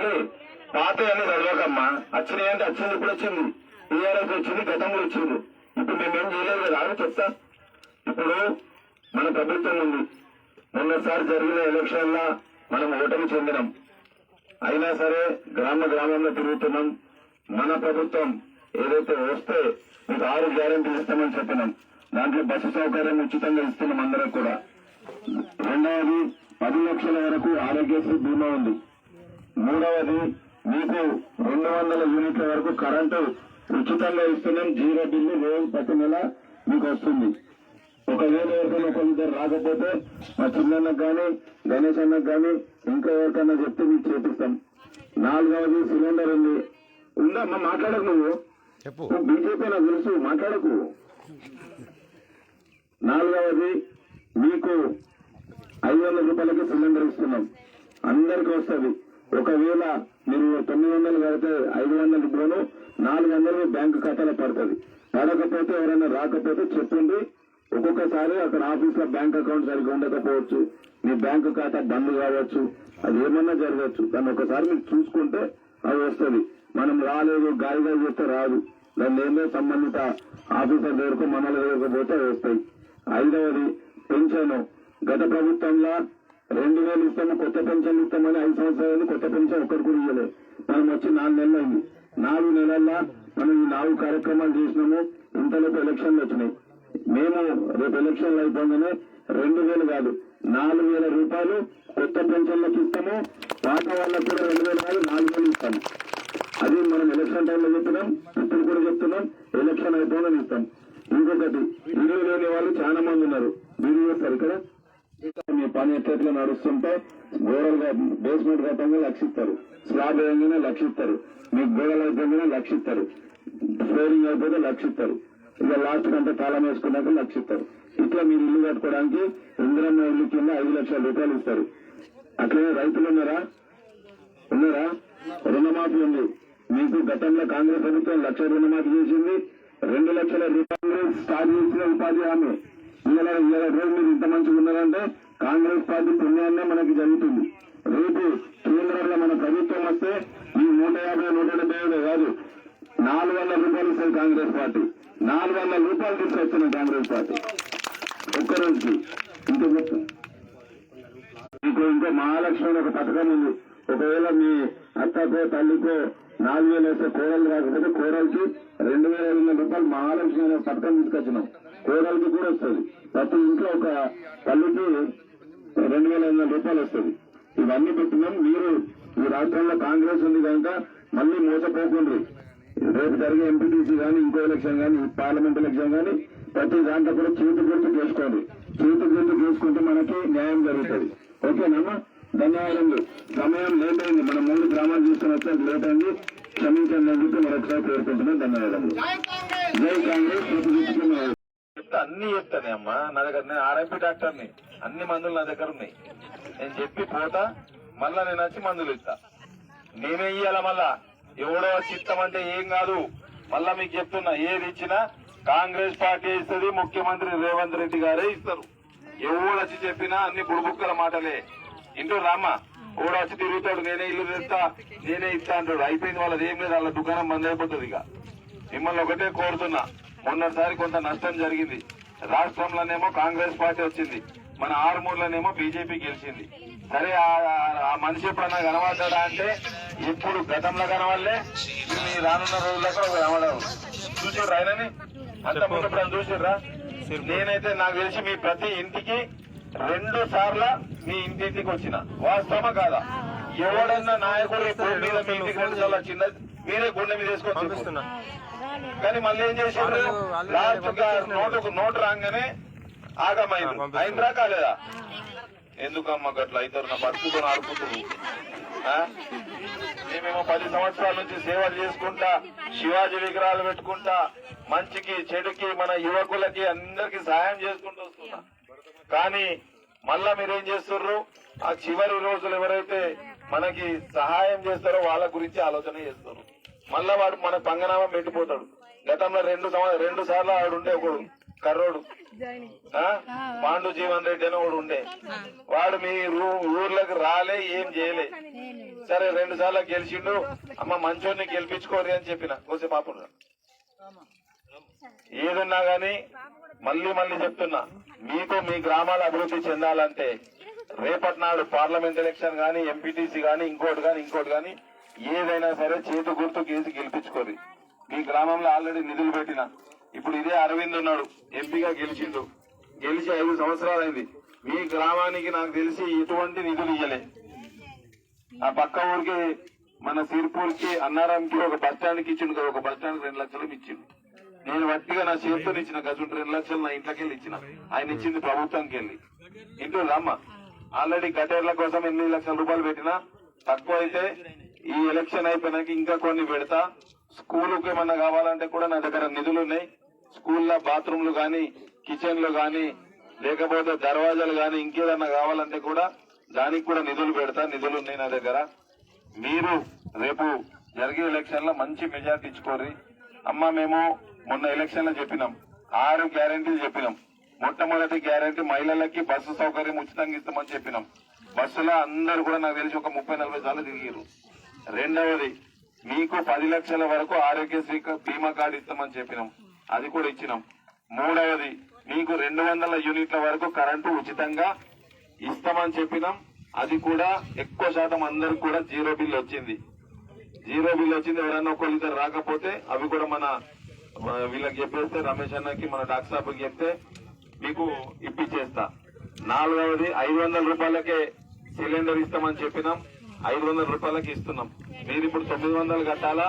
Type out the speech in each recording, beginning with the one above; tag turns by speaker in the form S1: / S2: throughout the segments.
S1: కానీ పాత అన్ని చదవకమ్మా. వచ్చినాయి అంటే వచ్చింది, ఇప్పుడు వచ్చింది, టీఆర్ఎస్ వచ్చింది, గతంలో వచ్చింది. ఇప్పుడు మేమేం చేయలేదు కదా అని చెప్తా. ఇప్పుడు మన ప్రభుత్వం ఉంది. మొన్నసారి జరిగిన ఎలక్షన్ లా మనం ఓటమి చెందినాం. అయినా సరే గ్రామంలో తిరుగుతున్నాం. మన ప్రభుత్వం ఏదైతే వస్తే మీకు 6 గ్యారెంటీలు ఇస్తామని చెప్పినాం. దాంట్లో బస్సు సౌకర్యం ఉచితంగా ఇస్తున్నాం అందరం కూడా. రెండవది 10 లక్షల వరకు ఆరోగ్యశ్రీ బీమా ఉంది. మూడవది మీకు 200 యూనిట్ల వరకు కరెంటు ఉచితంగా ఇస్తున్నాం. 0 బిల్లు రోజు ప్రతి నెల మీకు వస్తుంది. ఒకవేళ ఎవరికైనా ఒకరిద్దరు రాకపోతే మా చిన్నకు కానీ గణేష్ అన్నకు కానీ ఇంకా ఎవరికైనా చెప్తే మీకు చేపిస్తాం. 4వది సిలిండర్ ఉంది. ఉందమ్మా, మాట్లాడకు నువ్వు బీజేపీ నాకు తెలుసు, మాట్లాడకు. 4వది మీకు 500 రూపాయలకి సిలిండర్ ఇస్తున్నాం. అందరికీ వస్తుంది. ఒకవేళ మీరు 900 కడితే 500 పోను 400 బ్యాంకు ఖాతాలో పడుతుంది. పడకపోతే ఎవరైనా రాకపోతే చెప్పండి. ఒక్కొక్కసారి అక్కడ ఆఫీస్ లో బ్యాంక్ అకౌంట్ సరిగ్గా ఉండకపోవచ్చు, మీ బ్యాంకు ఖాతా బంద్ కావచ్చు, అది ఏమన్నా జరగచ్చు. దాన్ని ఒకసారి మీరు చూసుకుంటే అది వస్తుంది. మనం రాలేదు గాలిగా చేస్తే రాదు. దాన్ని ఏదో సంబంధిత ఆఫీసర్ దగ్గరకు మనల దగ్గరకు పోతే వస్తాయి. 5వది పెన్షన్. గత ప్రభుత్వంలో 2000 ఇస్తాము, కొత్త పెన్షన్ ఇస్తామని 5 సంవత్సరాలు కొత్త పెన్షన్ ఒక్కటి కూడా ఇవ్వలేదు. మనం వచ్చి 4 నెలలు అయింది. 4 నెలల్లో మనం ఈ 4 కార్యక్రమాలు చేసినాము. ఇంతలోపు ఎలక్షన్లు వచ్చినాయి. మేము రేపు ఎలక్షన్లు అయిపోగానే 2000 కాదు 4000 రూపాయలు కొత్త పెన్షన్లకు ఇస్తాము. పాత వాళ్ళకు కూడా 2000 కాదు 4000 ఇస్తాము. అది మనం ఎలక్షన్ టైంలో చెప్తున్నాం, ఇప్పుడు కూడా చెప్తున్నాం. ఎలక్షన్ అయిపోగానే ఇస్తాం. ఇంకొకటి, ఇల్లు లేని వాళ్ళు చాలా మంది ఉన్నారు. మీరు చేస్తారు ఇక్కడ మీ పని ఎట్లా నడుస్తుంటే గోడలుగా బేస్మెంట్ కట్టంగా లక్షిస్తారు, స్లాబ్ వేయంగానే లక్షిస్తారు, మీకు గోడలు అయిపోగానే లక్షిస్తారు, ఫ్లోరింగ్ అయిపోతే లక్షిస్తారు, ఇక లాస్ట్ కంటే తాళం వేసుకున్నాక లక్షిస్తారు. ఇట్లా మీరు ఇల్లు కట్టుకోవడానికి ఇందిరమ్మ ఇల్లు కింద 5 లక్షల రూపాయలు ఇస్తారు. అట్లనే రైతులు ఉన్నారా? రుణమాఫీ ఉంది. మీకు గతంలో కాంగ్రెస్ ప్రభుత్వం 1 లక్ష రుణమాఫీ చేసింది. 2 లక్షల రూపాయలు స్టార్ట్ చేసిన ఉపాధి హామీ. ఇవాళ రోజు మీరు ఇంత మంచిగా ఉన్నారంటే కాంగ్రెస్ పార్టీ పుణ్యాన్నే మనకి జరుగుతుంది. రేపు కేంద్రంలో మన ప్రభుత్వం వస్తే ఈ 150, 175 కాదు 400 రూపాయలు ఇస్తుంది కాంగ్రెస్ పార్టీ. 400 రూపాయలు తీసుకొచ్చిన కాంగ్రెస్ పార్టీ ఒక్కరోజుకి. ఇంకో మహాలక్ష్మి ఒక పథకం ఉంది. ఒకవేళ మీ అత్తకో తల్లికో 4000 వేస్తే కోడలు రాకపోతే కోడలికి 2500 రూపాయలు మహాలక్ష్మి అనే పథకం తీసుకొచ్చినాం. కోడలికి కూడా వస్తుంది. ప్రతి ఇంట్లో ఒక తల్లికి 2500 రూపాయలు వస్తుంది. ఇవన్నీ పెట్టినాం. మీరు ఈ రాష్ట్రంలో కాంగ్రెస్ ఉంది కనుక మళ్ళీ మోసపోకుండ్రి. రేపు జరిగే ఎంపీటీసీ కానీ ఇంకో ఎలక్షన్ కానీ పార్లమెంట్ ఎలక్షన్ కానీ ప్రతి దాంట్లో కూడా చేతి గుర్తు చేసుకోండి. చేతి గుర్తు చేసుకుంటే మనకి న్యాయం జరుగుతుంది. ఓకేనమ్మా, ధన్యవాదాలు. సమయం లేట్ అయింది. మనం 3 గ్రామాలు తీసుకుని వస్తే లేట్ అయింది, క్షమించండి అని చెప్పి మరొకసారి పేర్కొంటున్నాం. ధన్యవాదాలు. జై కాంగ్రెస్.
S2: అన్ని చెప్తానే అమ్మా నా దగ్గర. నేను ఆర్ఐపీ డాక్టర్ని. అన్ని మందులు నా దగ్గర ఉన్నాయి. నేను చెప్పి పోతా, మళ్ళా నేను వచ్చి మందులు ఇస్తా. నేనే ఇయ్యాల మళ్ళా ఎవడో వచ్చి ఇస్తామంటే ఏం కాదు. మళ్ళా మీకు చెప్తున్నా, ఏది ఇచ్చినా కాంగ్రెస్ పార్టీ ఇస్తుంది, ముఖ్యమంత్రి రేవంత్ రెడ్డి గారే ఇస్తారు. ఎవడు వచ్చి చెప్పినా అన్ని బుడుబుక్కల మాటలే. ఇంటూ రామ్మా, ఎవడు వచ్చి తిరుగుతాడు, నేనే ఇల్లు తెస్తా నేనే ఇస్తా అంటాడు. అయిపోయింది వాళ్ళది. ఏం లేదు, వాళ్ళ దుకాణం బంద్ అయిపోతుంది. ఇక మిమ్మల్ని ఒకటే కోరుతున్నా, మొన్నటిసారి కొంత నష్టం జరిగింది. రాష్ట్రంలోనేమో కాంగ్రెస్ పార్టీ వచ్చింది, మన ఆరుమూరులోనేమో బీజేపీ గెలిచింది. సరే ఆ మనిషి ఎప్పుడన్నా కనబడ్డా అంటే ఇప్పుడు గతంలో కనవాళ్ళే మీ రానున్న రోజుల్లో కూడా కనబడవు. చూసిర్రా ఆయనని? అంత ముందు ఎప్పుడన్నా చూసిర్రా? నేనైతే నాకు తెలిసి మీ ప్రతి ఇంటికి 2 సార్లు మీ ఇంటికి వచ్చిన. వాస్తవమా కాదా? ఎవడన్నా నాయకుడు మీద మీ ఇంటికి 2 సార్లు చిన్న మీరే గుండె మీద వేసుకొని పంపిస్తున్నా. కానీ మళ్ళీ ఏం చేశారు? లాస్ట్ నోటు రాగానే ఆగమైంది. అయిందిరా కాలేదా? ఎందుకమ్మా గట్ల అవుతారు? నా బతుకుతో ఆడుకుంటున్నారు. మేమేమో 10 సంవత్సరాల నుంచి సేవలు చేసుకుంటా, శివాజీ విగ్రహాలు పెట్టుకుంటా, మంచికి చెడుకి మన యువకులకి అందరికి సహాయం చేసుకుంటూ వస్తున్నా. కానీ మళ్ళా మీరేం చేస్తున్నారు? ఆ చివరి రోజులు ఎవరైతే మనకి సహాయం చేస్తారో వాళ్ళ గురించి ఆలోచన చేస్తారు. మళ్ళా వాడు మన పంగనామం పెట్టిపోతాడు. గతంలో 2 సార్లు ఆవిడుండే ఒకడు కర్రోడు పాండు జీవన్ రెడ్డి అని వాడు ఉండే, వాడు మీ ఊర్లోకి రాలే, ఏం చేయలే. సరే 2 సార్లు గెలిచిండు. అమ్మ మంచోడిని గెలిపించుకోరు అని చెప్పిన కోసే పాప. ఏదున్నా గాని మళ్ళీ చెప్తున్నా, మీకు మీ గ్రామాల అభివృద్ధి చెందాలంటే రేపటి నాడు పార్లమెంట్ ఎలక్షన్ గాని, ఎంపీటీసీ గాని, ఇంకోటి గాని ఏదైనా సరే చేతు గుర్తు కేసి గెలిపించుకోరు. మీ గ్రామంలో ఆల్రెడీ నిధులు పెట్టిన, ఇప్పుడు ఇదే అరవింద్ ఉన్నాడు, ఎంపీగా గెలిచిండు, గెలిచి 5 సంవత్సరాలైంది. మీ గ్రామానికి నాకు తెలిసి ఎటువంటి నిధులు ఇయ్యలే. ఆ పక్క ఊరికి మన సిర్పూర్కి అన్నారంకి ఒక బస్ స్టాండ్కి ఇచ్చిండు కదా, ఒక బస్ స్టాండ్ 2 లక్షలు ఇచ్చిండు. నేను వట్టిగా నా చేతితో ఇచ్చిన గజుంటు 2 లక్షలు నా ఇంట్లోకి వెళ్ళి ఇచ్చిన, ఆయన ఇచ్చింది ప్రభుత్వంకి వెళ్ళి. ఇంటూ రమ్మ ఆల్రెడీ గటేర్ల కోసం 8 లక్షల రూపాయలు పెట్టినా, తక్కువ అయితే ఈ ఎలక్షన్ అయిపోయినాక ఇంకా కొన్ని పెడతా. స్కూలుకి ఏమన్నా కావాలంటే కూడా నా దగ్గర నిధులు ఉన్నాయి. స్కూల్లో బాత్రూమ్లు గాని, కిచెన్లు గాని, లేకపోతే దర్వాజాలు గాని, ఇంకేదన్నా కావాలంటే కూడా దానికి కూడా నిధులు పెడతా. నిధులు ఉన్నాయి నా దగ్గర. మీరు రేపు జరిగే ఎలక్షన్ లో మంచి మెజార్టీ ఇచ్చుకోరి. అమ్మ మేము మొన్న ఎలక్షన్ లో చెప్పినాం, 6 గ్యారెంటీలు చెప్పినాం. మొట్టమొదటి గ్యారెంటీ మహిళలకి బస్సు సౌకర్యం ఉచితంగా ఇస్తామని చెప్పినాం. బస్సులో అందరూ కూడా నాకు తెలిసి ఒక 30-40 సార్లు తిరిగారు. రెండవది మీకు 10 లక్షల వరకు ఆరోగ్యశ్రీ బీమా కార్డు ఇస్తామని చెప్పినాం, అది కూడా ఇచ్చినాం. మూడవది మీకు 200 యూనిట్ల వరకు కరెంటు ఉచితంగా ఇస్తామని చెప్పినాం, అది కూడా ఎక్కువ శాతం అందరికి కూడా జీరో బిల్ వచ్చింది. ఎవరైనా ఒకళ్ళిద్దరు రాకపోతే అవి కూడా మన వీళ్ళకి చెప్పేస్తే, రమేష్ అన్నకి మన డాక్టర్ సాబ్కి చెప్తే మీకు ఇప్పించేస్తా. నాలుగవది 500 రూపాయలకే సిలిండర్ ఇస్తామని చెప్పినాం, 500 రూపాయలకి ఇస్తున్నాం. మీరు ఇప్పుడు 900 కట్టాలా?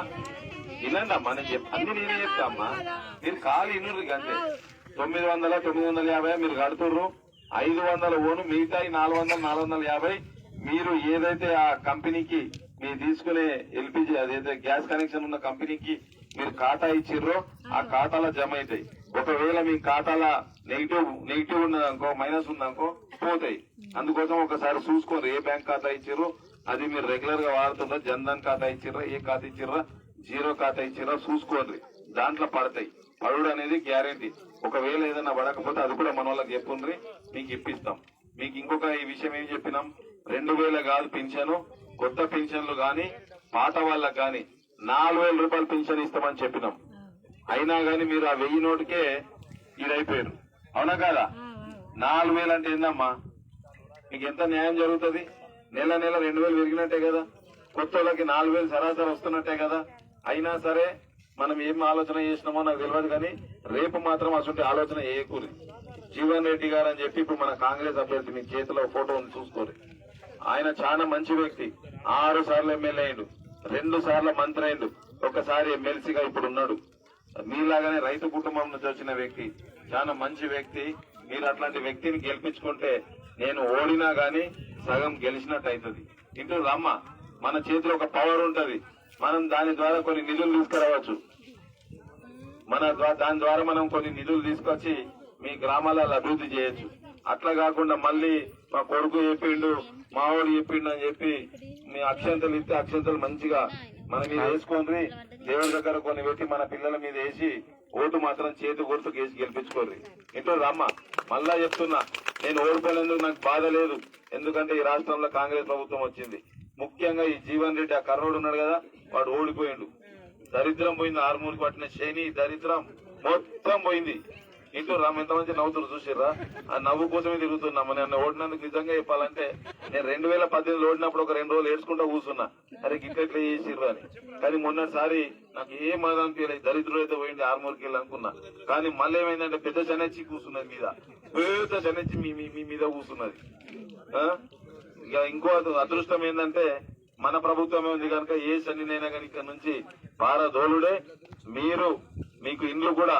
S2: వినండి అమ్మా, నేను అన్ని నేనే చెప్తా అమ్మా, మీరు ఖాళీ ఇన్నుర్రు అంతే. 900, 950 మీరు కడుతుర్రు, 500 ఓను, మిగతా 400, 450 మీరు ఏదైతే ఆ కంపెనీకి మీరు తీసుకునే ఎల్పిజి అదైతే గ్యాస్ కనెక్షన్ ఉన్న కంపెనీకి మీరు ఖాతా ఇచ్చిర్రో ఆ ఖాతాలో జమ అవుతాయి. ఒకవేళ మీ ఖాతాలో నెగిటివ్ ఉన్నదనుకో, మైనస్ ఉందనుకో పోతాయి. అందుకోసం ఒకసారి చూసుకోండి ఏ బ్యాంక్ ఖాతా ఇచ్చిర్రో, అది మీరు రెగ్యులర్ గా వాడుతుండ్రా, జన్ధన్ ఖాతా ఇచ్చిర్రా, ఏ ఖాతా ఇచ్చిర్రా, జీరో ఖాతా ఇచ్చిర్రా చూసుకోండి, దాంట్లో పడతాయి. పడుడు అనేది గ్యారెంటీ. ఒకవేళ ఏదైనా పడకపోతే అది కూడా మన వాళ్ళకి చెప్పుండ్రి, మీకు ఇప్పిస్తాం. మీకు ఇంకొక ఈ విషయం ఏం చెప్పినాం, 2000 కాదు పింఛను, కొత్త పింఛన్లు గాని పాత వాళ్ళకి గాని 4000 రూపాయలు పింఛన్ ఇస్తామని చెప్పినాం. అయినా గాని మీరు ఆ 1000 నోటుకే ఇదైపోయారు, అవునా కాదా? 4000 అంటే ఏందమ్మా, మీకు ఎంత న్యాయం జరుగుతుంది? నెల 2000 పెరిగినట్టే కదా, కొత్త వాళ్ళకి 4000 సరాసరి వస్తున్నట్టే కదా. అయినా సరే మనం ఏం ఆలోచన చేసినామో నాకు తెలియదు, కానీ రేపు మాత్రం అసలు ఆలోచన చేయకూరి. జీవన్ రెడ్డి గారు అని చెప్పి ఇప్పుడు మన కాంగ్రెస్ అభ్యర్థి, మీ చేతిలో ఫోటో ఉంది చూసుకోరు. ఆయన చాలా మంచి వ్యక్తి, 6 సార్లు ఎమ్మెల్యే అయిండు, 2 సార్లు మంత్రి అయిండు, ఒకసారి ఎమ్మెల్సీగా ఇప్పుడు ఉన్నాడు. మీలాగానే రైతు కుటుంబం నుంచి వచ్చిన వ్యక్తి, చాలా మంచి వ్యక్తి. మీరు అట్లాంటి వ్యక్తిని గెలిపించుకుంటే నేను ఓడినా గాని సగం గెలిచినట్టు అవుతుంది. ఇంటూ రమ్మ, మన చేతిలో ఒక పవర్ ఉంటది, మనం దాని ద్వారా కొన్ని నిధులు తీసుకురావచ్చు. దాని ద్వారా మనం కొన్ని నిధులు తీసుకొచ్చి మీ గ్రామాలలో అభివృద్ధి చేయొచ్చు. అట్లా కాకుండా మళ్ళీ మా కొడుకు చెప్పిండు, మా వాడు చెప్పిండు అని చెప్పి మీ అక్షంతలు ఇస్తే అక్షంతలు మంచిగా మన మీద వేసుకోండి, దేవుడి దగ్గర కొన్ని పెట్టి మన పిల్లల మీద వేసి ఓటు మాత్రం చేతి గుర్తుకు వేసి గెలిపించుకోరు. ఇంటూ రమ్మ, మళ్ళా చెప్తున్నా, నేను ఓడిపోయినందుకు నాకు బాధ లేదు, ఎందుకంటే ఈ రాష్ట్రంలో కాంగ్రెస్ ప్రభుత్వం వచ్చింది. ముఖ్యంగా ఈ జీవన్ రెడ్డి ఆ కర్రోడు ఉన్నాడు కదా, వాడు ఓడిపోయిండు. దరిద్రం పోయింది, ఆరుమూరికి పట్టిన శని దరిద్రం మొత్తం పోయింది. ఇంటూ రామ్ ఎంత మంచి నవ్వుతున్నారు చూసిర్రా, ఆ నవ్వు కోసమే తిరుగుతున్నాం. నన్ను ఓడినందుకు నిజంగా చెప్పాలంటే నేను 2018 ఓడినప్పుడు ఒక 2 రోజులు ఏడ్చుకుంటా కూర్చున్నా, అరే గిట్లా చేసిర్రు అని. కానీ మొన్నటిసారి నాకు ఏం బాధ అనిపించలేదు, దరిద్రుడు అయితే పోయింది ఆరుమూరికి వెళ్ళి అనుకున్నా. కానీ మళ్ళీ ఏమైందంటే పెద్ద శనెచ్చి కూర్చున్నది మీద, పెద్ద శనెచ్చి మీ మీద కూర్చున్నది. ఇక ఇంకో అదృష్టం ఏంటంటే మన ప్రభుత్వమే ఉంది కనుక ఏ శనినైనా కానీ ఇక్కడ నుంచి పారదోలుడే. మీకు ఇండ్లు కూడా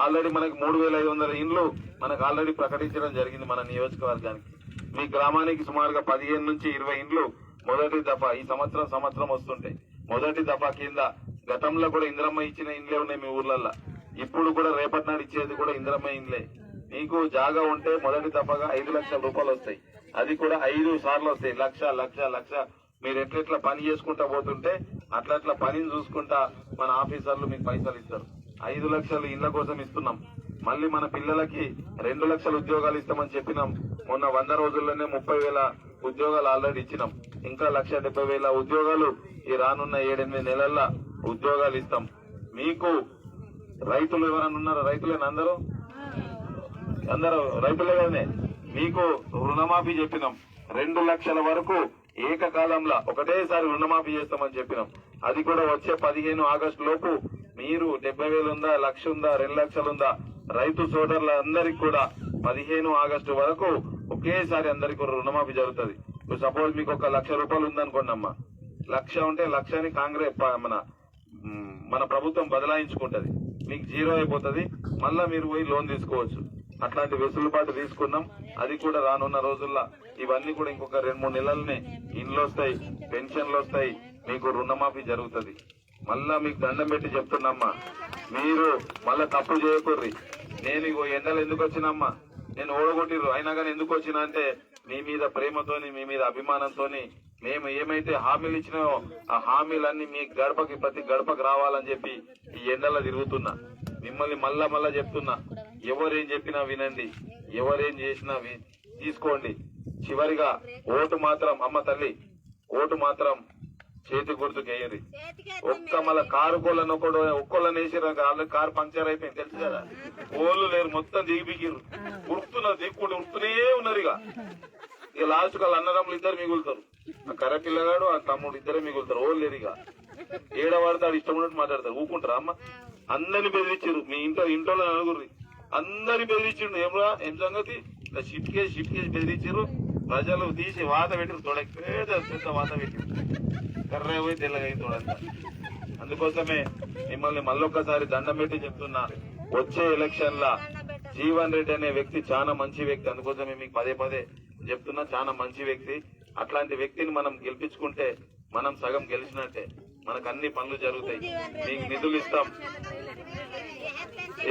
S2: ఆల్రెడీ మనకి 3500 ఇండ్లు మనకు ఆల్రెడీ ప్రకటించడం జరిగింది మన నియోజకవర్గానికి. మీ గ్రామానికి సుమారుగా 15 నుంచి 20 ఇండ్లు మొదటి దఫా ఈ సంవత్సరం వస్తుంటాయి. మొదటి దఫా కింద గతంలో కూడా ఇందిరమ్మ ఇచ్చిన ఇండ్లే ఉన్నాయి మీ ఊర్లల్లో, ఇప్పుడు కూడా రేపటి నాడు ఇచ్చేది కూడా ఇందిరమ్మ ఇండ్లే. మీకు జాగా ఉంటే మొదటి దఫాగా 5 లక్షల రూపాయలు వస్తాయి, అది కూడా 5 సార్లు వస్తాయి. లక్ష మీరు ఎట్లెట్లా పని చేసుకుంటా పోతుంటే అట్లా పనిని చూసుకుంటా మన ఆఫీసర్లు మీకు పైసలు ఇస్తారు. 5 లక్షలు ఇళ్ల కోసం ఇస్తున్నాం. మళ్ళీ మన పిల్లలకి 2 లక్షల ఉద్యోగాలు ఇస్తామని చెప్పినాం. మొన్న 100 రోజుల్లోనే 30,000 ఉద్యోగాలు ఆల్రెడీ ఇచ్చినాం. ఇంకా 1,70,000 ఉద్యోగాలు ఈ రానున్న 7-8 నెలల్లో ఉద్యోగాలు ఇస్తాం. మీకు రైతులు ఎవరన్నా ఉన్నారా? రైతులేనా? అందరూ రైతులే కదనే. మీకు రుణమాఫీ చెప్పినాం. 2 లక్షల వరకు ఏకకాలంలో ఒకటేసారి రుణమాఫీ చేస్తామని చెప్పినాం. అది కూడా వచ్చే 15 ఆగస్టు లోపు మీరు 70,000 ఉందా, 1,00,000 ఉందా, 2 లక్షలు ఉందా, రైతు సోదరులందరికీ కూడా 15 ఆగస్టు వరకు ఒకేసారి అందరికీ రుణమాఫీ జరుగుతుంది. ఇప్పుడు సపోజ్ మీకు ఒక 1,00,000 రూపాయలు ఉందనుకోండి అమ్మా, 1,00,000 ఉంటే 1,00,000ని కాంగ్రెస్ మన ప్రభుత్వం బదలాయించుకుంటది. మీకు 0 అయిపోతుంది. మళ్ళా మీరు పోయి లోన్ తీసుకోవచ్చు. అట్లాంటి వెసులుబాటు తీసుకున్నాం. అది కూడా రానున్న రోజుల్లో ఇవన్నీ కూడా ఇంకొక 2-3 నెలలనే ఇండ్లు వస్తాయి, పెన్షన్లు వస్తాయి, మీకు రుణమాఫీ జరుగుతుంది. మళ్ళా మీకు దండం పెట్టి చెప్తున్నామ్మా, మీరు మళ్ళా తప్పు చేయకూర్రి. నేను ఇగో ఎండలు ఎందుకు వచ్చినమ్మా, నేను ఓడగొట్టిర్రు అయినా కానీ ఎందుకు వచ్చినా అంటే మీ మీద ప్రేమతోని, మీ మీద అభిమానంతోని మేము ఏమైతే హామీలు ఇచ్చినామో ఆ హామీలన్నీ మీ గడపకి ప్రతి గడపకి రావాలని చెప్పి ఈ ఎండలో తిరుగుతున్నా. మిమ్మల్ని మళ్ళా చెప్తున్నా, ఎవరేం చెప్పినా వినండి, ఎవరేం చేసినా తీసుకోండి. చివరిగా ఓటు మాత్రం అమ్మ తల్లి, ఓటు మాత్రం చేతి గుర్తుకేయరి. ఒక్క మళ్ళా కారు కోళ్ళని ఒక్కోళ్ళని వేసిరు. కారు పంక్చర్ అయిపోయింది తెలుసు కదా, ఓళ్ళు లేరు, మొత్తం దిగిపికిరు, ఉరుకుతున్నారు, దిక్కుంటే ఉరుకుతూనే ఉన్నారు. ఇక లాస్ట్ వాళ్ళు అన్నదమ్ములు 2 మిగులుతారు. ఆ కర్ర పిల్లగాడు ఆ తమ్ముడు 2 మిగులుతారు. ఓళ్ళు లేరు. ఇక ఏడవాడతాడు, ఇష్టం ఉన్నట్టు మాట్లాడతారు. ఊకుంటారా అమ్మ? అందరిని బెదిరించారు. మీ ఇంట్లో నలుగురి అందరిని బెదిరించిండు. ఏం సంగతి? షిఫ్ట్ కేసి బెదిరించారు. ప్రజలు తీసి వాత పెట్టిరు. పెద్ద వాత పెట్టిరు. కర్ర పోయి తెల్లగా తోడంతా. అందుకోసమే మిమ్మల్ని మళ్ళొక్కసారి దండం పెట్టి చెప్తున్నా, వచ్చే ఎలక్షన్ లా జీవన్ రెడ్డి అనే వ్యక్తి చాలా మంచి వ్యక్తి. అందుకోసమే మీకు పదే చెప్తున్నా, చాలా మంచి వ్యక్తి. అట్లాంటి వ్యక్తిని మనం గెలిపించుకుంటే మనం సగం గెలిచినట్టే. మనకు అన్ని పనులు జరుగుతాయి. మీకు నిధులు ఇస్తాం,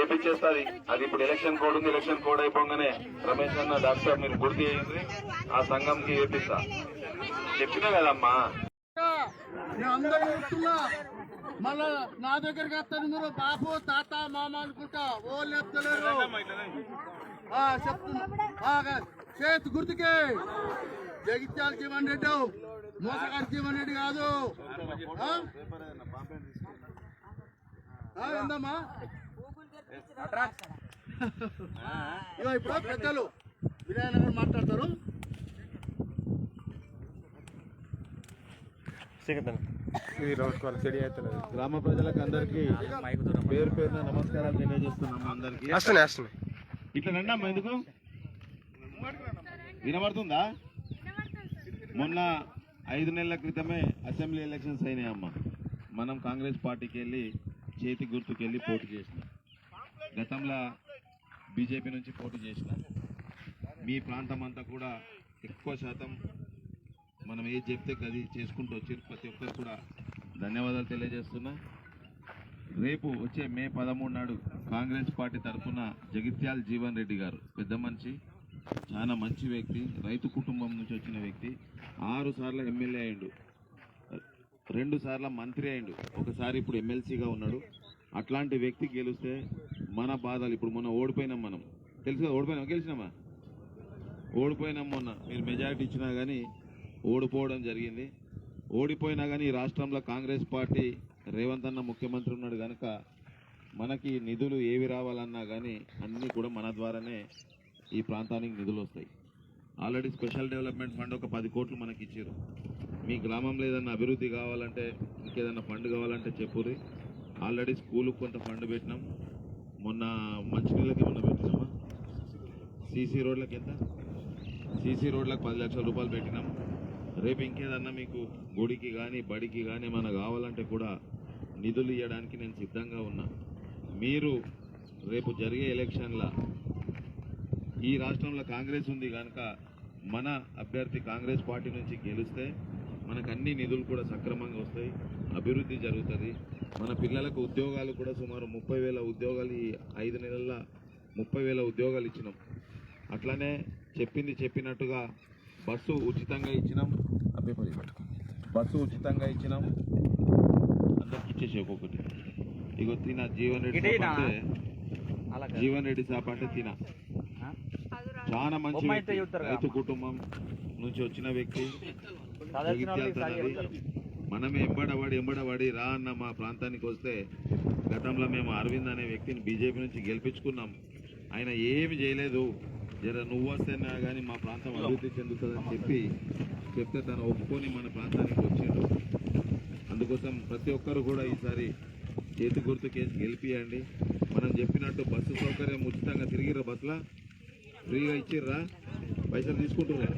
S2: ఏపిచ్చేస్తుంది. అది ఇప్పుడు ఎలక్షన్ కోడ్ ఉంది. ఎలక్షన్ కోడ్ అయిపోగానే రమేష్ అన్న డాక్టర్ మీరు గుర్తు చేయండి, ఆ సంఘంకి ఏపిస్తా. చెప్పినా కదమ్మా.
S3: అందరూ చెప్తున్నా, మళ్ళా నా దగ్గరికి వస్తారు మీరు బాబు తాత మామ అనుకుంటా. ఓళ్ళు చెప్తలేరు. చెప్తున్నా, చేతి గుర్తుకే జగిత్యాల జీవన్ రెడ్డి, మోసగారి జీవన్ రెడ్డి కాదు. ఏందమ్మా ఇప్పుడు పెద్దలు విజయనగర్ మాట్లాడతారు.
S4: గ్రామ ప్రజలకు అందరికి పేరు పేరున నమస్కారాలు తెలియజేస్తున్నాము. అందరికి ఇట్లా రండి అమ్మా. ఎందుకు వినబడుతుందా? మొన్న 5 నెలల క్రితమే అసెంబ్లీ ఎలక్షన్స్ అయినాయమ్మా. మనం కాంగ్రెస్ పార్టీకి వెళ్ళి చేతి గుర్తుకెళ్ళి పోటీ చేసినాం. గతంలో బీజేపీ నుంచి పోటీ చేసినాం. మీ ప్రాంతం అంతా కూడా ఎక్కువ శాతం మనం ఏది చెప్తే అది చేసుకుంటూ వచ్చారు. ప్రతి ఒక్కరు కూడా ధన్యవాదాలు తెలియజేస్తున్నా. రేపు వచ్చే మే 13 నాడు కాంగ్రెస్ పార్టీ తరఫున జగిత్యాల జీవన్ రెడ్డి గారు పెద్ద మనిషి, చాలా మంచి వ్యక్తి, రైతు కుటుంబం నుంచి వచ్చిన వ్యక్తి. 6 సార్లు ఎమ్మెల్యే అయిండు, 2 సార్లు మంత్రి అయిండు, ఒకసారి ఇప్పుడు ఎమ్మెల్సీగా ఉన్నాడు. అట్లాంటి వ్యక్తి గెలిస్తే మన బాధలు, ఇప్పుడు మొన్న ఓడిపోయినాం మనం, తెలుసు కదా, ఓడిపోయినాం గెలిచినామా? ఓడిపోయినాం. మొన్న మీరు మెజారిటీ ఇచ్చినా కానీ ఓడిపోవడం జరిగింది. ఓడిపోయినా కానీ ఈ రాష్ట్రంలో కాంగ్రెస్ పార్టీ రేవంత్ అన్న ముఖ్యమంత్రి ఉన్నాడు కనుక మనకి నిధులు ఏవి రావాలన్నా కానీ అన్నీ కూడా మన ద్వారానే ఈ ప్రాంతానికి నిధులు వస్తాయి. ఆల్రెడీ స్పెషల్ డెవలప్మెంట్ ఫండ్ ఒక 10 కోట్లు మనకి ఇచ్చారు. మీ గ్రామంలో ఏదన్నా అభివృద్ధి కావాలంటే, ఇంకేదన్నా ఫండ్ కావాలంటే చెప్పుర్రి. ఆల్రెడీ స్కూలుకు కొంత ఫండ్ పెట్టినాం. మొన్న మంచినీళ్ళకి ఏమన్నా పెట్టినామా? సీసీ రోడ్లకి ఎంత? సీసీ రోడ్లకు 10 లక్షల రూపాయలు పెట్టినాం. రేపు ఇంకేదన్నా మీకు గుడికి కానీ బడికి కానీ ఏమైనా కావాలంటే కూడా నిధులు ఇవ్వడానికి నేను సిద్ధంగా ఉన్నా. మీరు రేపు జరిగే ఎలక్షన్ల ఈ రాష్ట్రంలో కాంగ్రెస్ ఉంది కనుక మన అభ్యర్థి కాంగ్రెస్ పార్టీ నుంచి గెలిస్తే మనకు అన్ని నిధులు కూడా సక్రమంగా వస్తాయి, అభివృద్ధి జరుగుతుంది. మన పిల్లలకు ఉద్యోగాలు కూడా సుమారు 30,000 ఉద్యోగాలు ఈ 5 నెలల్లో 30,000 ఉద్యోగాలు ఇచ్చినాం. అట్లనే చెప్పినట్టుగా బస్సు ఉచితంగా ఇచ్చినాం. బస్సు ఉచితంగా ఇచ్చినాం. అందరికి ఇచ్చేసి ఒక్కొక్కటి. ఇగో నా జీవన్ రెడ్డి జీవన్ రెడ్డి సాబ్ అంటే తిన చాలా మంచి వ్యక్తి, రైతు కుటుంబం నుంచి వచ్చిన వ్యక్తి. జగిత్యాల తనది. మనమే ఎంబడబడి రా అన్న మా ప్రాంతానికి వస్తే గతంలో మేము అరవింద్ అనే వ్యక్తిని బీజేపీ నుంచి గెలిపించుకున్నాం. ఆయన ఏమి చేయలేదు, జర నువ్వు వస్తేనా కానీ మా ప్రాంతం అభివృద్ధి చెందుతుందని చెప్తే తను ఒప్పుకొని మన ప్రాంతానికి వచ్చిండు. అందుకోసం ప్రతి ఒక్కరు కూడా ఈసారి చేతి గుర్తు కేసు గెలిపియండి. మనం చెప్పినట్టు బస్సు సౌకర్యం ఉచితంగా తిరిగిర్రా, బస్సులో ఫ్రీగా ఇచ్చిర్రా, పైసలు తీసుకుంటుర్రా,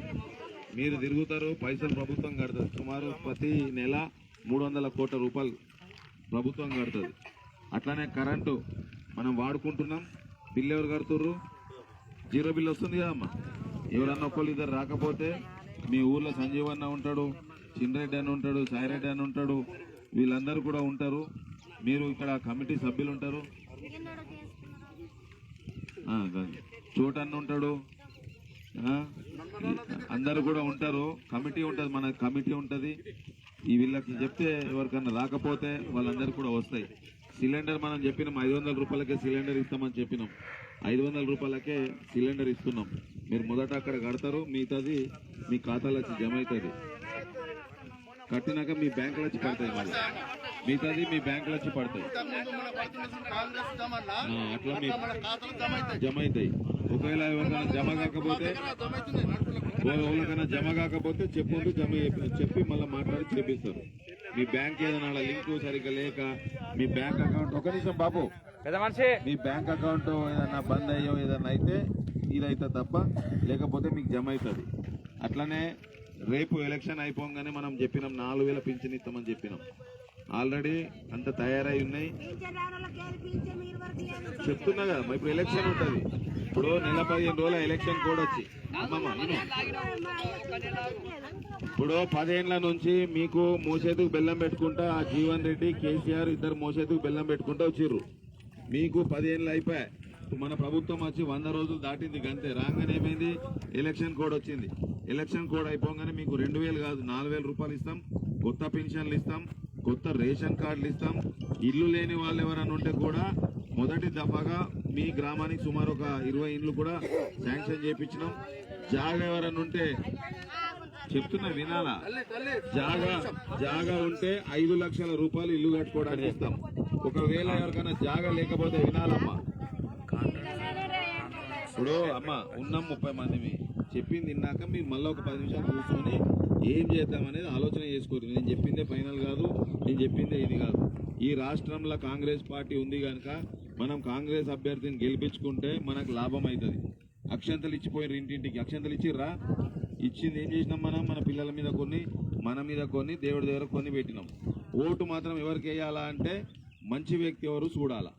S4: మీరు తిరుగుతారు, పైసలు ప్రభుత్వం కడుతుంది. సుమారు ప్రతి నెల 300 కోట్ల రూపాయలు ప్రభుత్వం కడుతుంది. అట్లానే కరెంటు మనం వాడుకుంటున్నాం, బిల్లు ఎవరు కడుతుర్రు? జీరో బిల్ వస్తుంది కదమ్మా. ఎవరన్నా ఒక్కళ్ళు ఇద్దరు రాకపోతే మీ ఊర్లో సంజీవ్ అన్న ఉంటాడు, చిన్నరెడ్డి అని ఉంటాడు, సాయిరెడ్డి అని ఉంటాడు, వీళ్ళందరూ కూడా ఉంటారు. మీరు ఇక్కడ కమిటీ సభ్యులు ఉంటారు, చోటన్న ఉంటాడు, అందరు కూడా ఉంటారు. కమిటీ ఉంటుంది, మన కమిటీ ఉంటుంది. ఈ వీళ్ళకి చెప్తే ఎవరికన్నా రాకపోతే వాళ్ళందరూ కూడా వస్తాయి. సిలిండర్ మనం చెప్పినాం 500 రూపాయలకే సిలిండర్ ఇస్తామని చెప్పినాం. 500 రూపాయలకే సిలిండర్ ఇస్తున్నాం. మీరు మొదట అక్కడ కడతారు, మిగతాది మీ ఖాతాలో వచ్చి జమ అవుతుంది. కట్టినాక మీ బ్యాంకులో వచ్చి పడతాయి, మళ్ళీ మిగతాది మీ బ్యాంకులో వచ్చి పడతాయి. అట్లా మీ జమ అవుతాయి. ఒకవేళ ఎవరికైనా జమ కాకపోతే చెప్పు, చెప్పి మళ్ళీ మాట్లాడి చేపిస్తారు. మీ బ్యాంక్ ఏదైనా లింక్ సరిగ్గా లేక మీ బ్యాంక్ అకౌంట్, ఒక నిమిషం బాబు, మీ బ్యాంక్ అకౌంట్ ఏదైనా బంద్ అయ్యో ఏదైనా అయితే ఇదైతే తప్ప, లేకపోతే మీకు జమ అవుతుంది. అట్లనే రేపు ఎలక్షన్ అయిపోగానే మనం చెప్పినాం 4000 పింఛన్ ఇస్తామని చెప్పినాం. ఆల్రెడీ అంత తయారై ఉన్నాయి. చెప్తున్నా కదా, ఇప్పుడు ఎలక్షన్ ఉంటుంది. ఇప్పుడు నెల 15 రోజుల ఎలక్షన్ కోడ్ వచ్చి ఇప్పుడు 10 ఏళ్ల నుంచి మీకు మోసేతుకు బెల్లం పెట్టుకుంటా ఆ జీవన్ రెడ్డి, కేసీఆర్ ఇద్దరు మోసేతుకు బెల్లం పెట్టుకుంటా వచ్చిర్రు. మీకు 10 ఏళ్ళు అయిపోయాయి. మన ప్రభుత్వం వచ్చి 100 రోజులు దాటింది. గంతే రాగానే ఏమైంది, ఎలక్షన్ కోడ్ వచ్చింది. ఎలక్షన్ కోడ్ అయిపోగానే మీకు 2000 కాదు 4000 రూపాయలు ఇస్తాం, కొత్త పెన్షన్లు ఇస్తాం, కొత్త రేషన్ కార్డులు ఇస్తాం. ఇల్లు లేని వాళ్ళు ఎవరైనా ఉంటే కూడా మొదటి దఫాగా మీ గ్రామానికి సుమారు ఒక 20 ఇండ్లు కూడా శాంక్షన్ చేయించినాం. జాగా ఎవరైనా ఉంటే చెప్తున్నా వినాలా, జాగా ఉంటే 5 లక్షల రూపాయలు ఇల్లు కట్టుకోవడానికి ఇస్తాం. ఒకవేళ ఎవరికైనా జాగా లేకపోతే వినాలమ్మా, ఇప్పుడు అమ్మ ఉన్నాం 30 మంది, చెప్పింది విన్నాక మీరు మళ్ళీ ఒక 10 నిమిషాలు కూర్చొని ఏం చేద్దామనేది ఆలోచన చేసుకోరు. నేను చెప్పిందే ఫైనల్ కాదు, నేను చెప్పిందే ఇది కాదు. ఈ రాష్ట్రంలో కాంగ్రెస్ పార్టీ ఉంది కనుక మనం కాంగ్రెస్ అభ్యర్థిని గెలిపించుకుంటే మనకు లాభం అవుతుంది. అక్షంతలు ఇచ్చిపోయిన ఇంటింటికి అక్షంతలు ఇచ్చిర్రా, ఇచ్చింది ఏం చేసినాం మనం, మన పిల్లల మీద కొన్ని, మన మీద కొన్ని, దేవుడి దగ్గర కొన్ని పెట్టినాం. ఓటు మాత్రం ఎవరికి వేయాలా అంటే మంచి వ్యక్తి ఎవరు చూడాలా.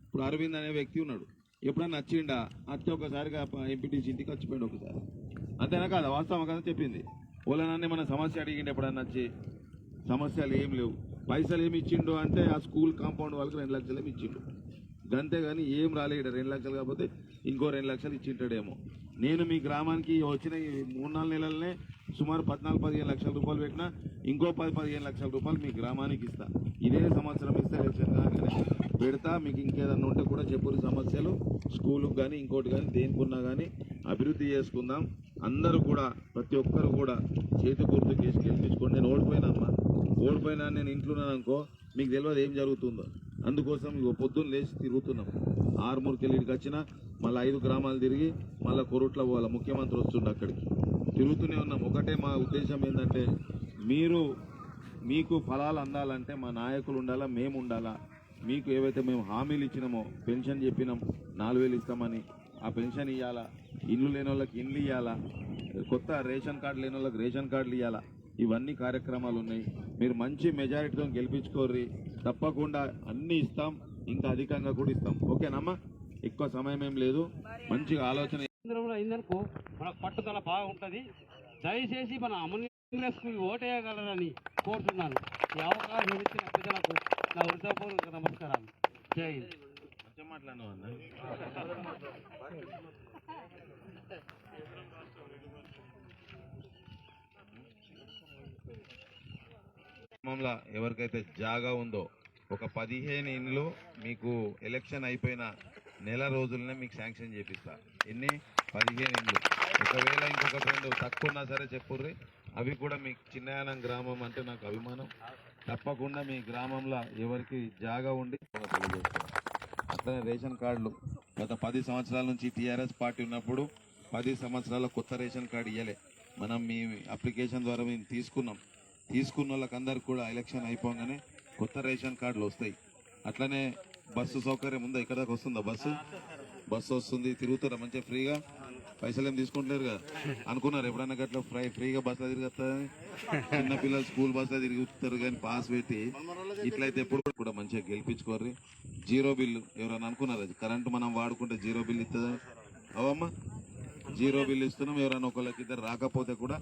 S4: ఇప్పుడు అరవింద్ అనే వ్యక్తి ఉన్నాడు, ఎప్పుడన్నా నచ్చిండా, అత్తే ఒకసారిగా ఎంపీటీసీ ఇంటికి వచ్చిపోయింది ఒకసారి, అంతేనా కాదా? వాస్తవం కదా చెప్పింది. ఓలనన్నీ మన సమస్య అడిగిండి, ఎప్పుడన్నా వచ్చి సమస్యలు ఏం లేవు, పైసలు ఏమి ఇచ్చిండు అంటే ఆ స్కూల్ కాంపౌండ్ వాళ్ళకి 2 లక్షలు ఏమి ఇచ్చిండు, అంతేగాని ఏం రాలేడు. 2 లక్షలు కాకపోతే ఇంకో 2 లక్షలు ఇచ్చింటాడేమో. నేను మీ గ్రామానికి వచ్చిన 3-4 నెలలనే సుమారు 14-15 లక్షల రూపాయలు పెట్టినా, ఇంకో 10-15 లక్షల రూపాయలు మీ గ్రామానికి ఇస్తా. ఇదే సంవత్సరం ఇస్తే ఎలక్షన్ కాగానే పెడతా. మీకు ఇంకేదన్నా ఉంటే కూడా చెప్పురు సమస్యలు, స్కూలుకు కానీ ఇంకోటి కానీ దేనికున్నా కానీ అభివృద్ధి చేసుకుందాం. అందరూ కూడా ప్రతి ఒక్కరు కూడా చేతి గుర్తు కేసు గెలిపించుకోండి. నేను ఓడిపోయినా నేను ఇంట్లో ఉన్నాను అనుకో, మీకు తెలియదు ఏం జరుగుతుందో. అందుకోసం ఇక పొద్దున్న లేచి తిరుగుతున్నాం. ఆరుమూరుకి వెళ్ళి ఇక్కడికి వచ్చినా మళ్ళీ 5 గ్రామాలు తిరిగి మళ్ళీ కొరుట్ల పోవాలి. ముఖ్యమంత్రి వస్తుండే అక్కడికి తిరుగుతూనే ఉన్నాం. ఒకటే మా ఉద్దేశం ఏంటంటే, మీకు ఫలాలు అందాలంటే మా నాయకులు ఉండాలా, మేము ఉండాలా. మీకు ఏవైతే మేము హామీలు ఇచ్చినామో, పెన్షన్ చెప్పినాం 4000 ఇస్తామని, ఆ పెన్షన్ ఇవ్వాలా, ఇల్లు లేని వాళ్ళకి ఇండ్లు ఇవ్వాలా, కొత్త రేషన్ కార్డు లేని వాళ్ళకి రేషన్ కార్డులు ఇవ్వాలా. ఇవన్నీ కార్యక్రమాలు ఉన్నాయి. మీరు మంచి మెజారిటీతో గెలిపించుకోర్రి, తప్పకుండా అన్నీ ఇస్తాం, ఇంకా అధికంగా కూడా ఇస్తాం. ఓకేనమ్మా? ఎక్కువ సమయం ఏం లేదు, మంచిగా ఆలోచన
S5: అయిందనుకో మనకు పట్టుదల బాగుంటుంది. దయచేసి మన కాంగ్రెస్కు ఓటేయగలరని కోరుతున్నాను. ఈ అవకాశం ఇచ్చిన ప్రజలకు నా హృదయపూర్వక నమస్కారాలు. జై హింద్.
S4: మాట్లాడు అన్న. గ్రామంలో ఎవరికైతే జాగా ఉందో ఒక 15 ఇండ్లు మీకు ఎలక్షన్ అయిపోయిన నెల రోజులనే మీకు శాంక్షన్ చేపిస్తా. ఎన్ని 15 ఇండ్లు. ఒకవేళ ఇంకొక 2 తక్కువ ఉన్నా సరే చెప్పుర్రి. అవి కూడా మీకు చిన్నయానం గ్రామం అంటే నాకు అభిమానం. తప్పకుండా మీ గ్రామంలో ఎవరికి జాగా ఉండి తెలియజేస్తాను. అట్లనే రేషన్ కార్డులు గత 10 సంవత్సరాల నుంచి టీఆర్ఎస్ పార్టీ ఉన్నప్పుడు 10 సంవత్సరాల కొత్త రేషన్ కార్డు ఇవ్వలే. మనం మీ అప్లికేషన్ ద్వారా మేము తీసుకున్న వాళ్ళకందరికి కూడా ఎలక్షన్ అయిపోగానే కొత్త రేషన్ కార్డులు వస్తాయి. అట్లనే బస్సు సౌకర్యం ఉందా? ఇక్కడ దాకా వస్తుందా బస్సు వస్తుంది, తిరుగుతారా మంచిగా ఫ్రీగా? పైసలు ఏం తీసుకుంటలేరు కదా అనుకున్నారు ఎప్పుడన్నా గట్లా ఫ్రీగా బస్సులో తిరుగుతారని? చిన్న పిల్లలు స్కూల్ బస్సులో తిరుగుతారు కానీ పాస్ పెట్టి ఇట్లయితే ఎప్పుడు కూడా మంచిగా గెలిపించుకోర్రి. జీరో బిల్లు ఎవరన్నా అనుకున్నారు? అది కరెంటు మనం వాడుకుంటే జీరో బిల్లు ఇస్తుందని అవమ్మా. జీరో బిల్లు ఇస్తున్నాం. ఎవరైనా ఒకళ్ళకి ఇద్దరు రాకపోతే కూడా